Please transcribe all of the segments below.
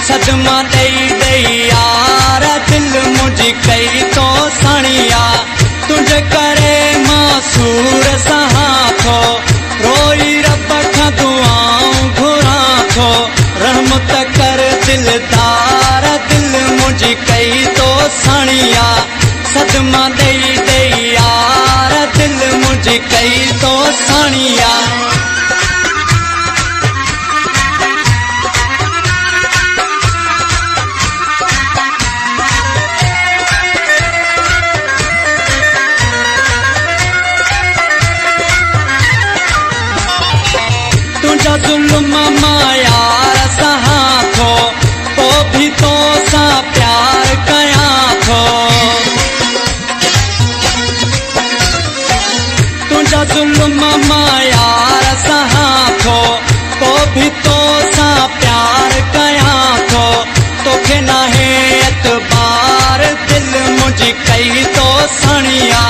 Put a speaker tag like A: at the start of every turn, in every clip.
A: सदमा दई दई यार दिल मुझी कई तो साणिया तुझे करे मासूर सहा थो रोई रब खां दुआऊं घुरा थो रहमत कर दिलदार दिल मुझी कई तो साणिया सदमा दई दई यार दिल मुझी कई तो साणिया जुल्म माया सहा थो तो भी तो सा प्यार कया थो तुझा जुल्म माया सहा थो तो भी तो सा प्यार कया थो तोखे नाहे एतबार दिल मुझी कई तो साणिया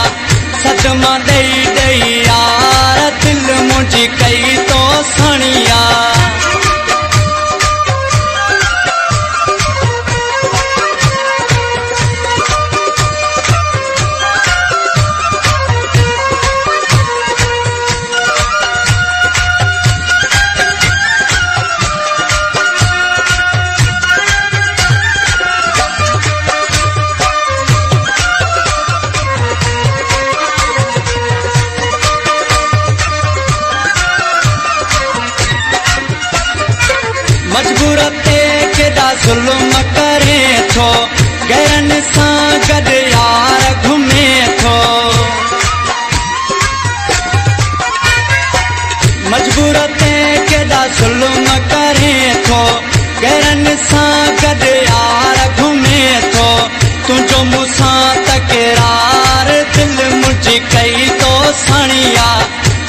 A: सदमा दई दई यार दिल मुझी कई तो साणिया मजबूर ते केदा जुल्म करे थो गैरन सां गॾु यार घुमे थो मजबूर ते केदा जुल्म करे थो गैरन सां गॾु यार घुमे थो तुंहिंजो मूंसां तकरार दिल मुझी कई तो साणिया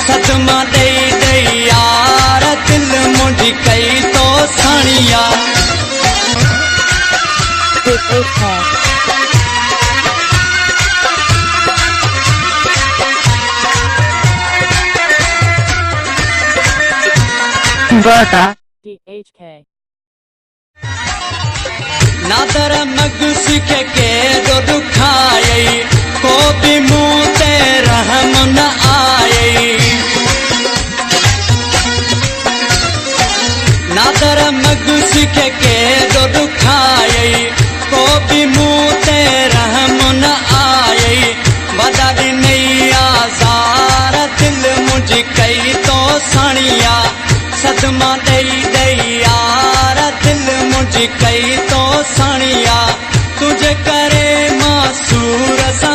A: सदमा दई दई यार दिल मुझी कई तो साणिया नादर मग सिख के दो दुखाए को भी मुंह ते रहम न आए नादर मग सिख के दो दुखाए को भी मुंह ते रहम न आए बदा नहीं आजार दिल मुझी कई तो साणिया सदमा दई दई यार दिल मुझी कई तो साणिया तुझे करे मासूर सा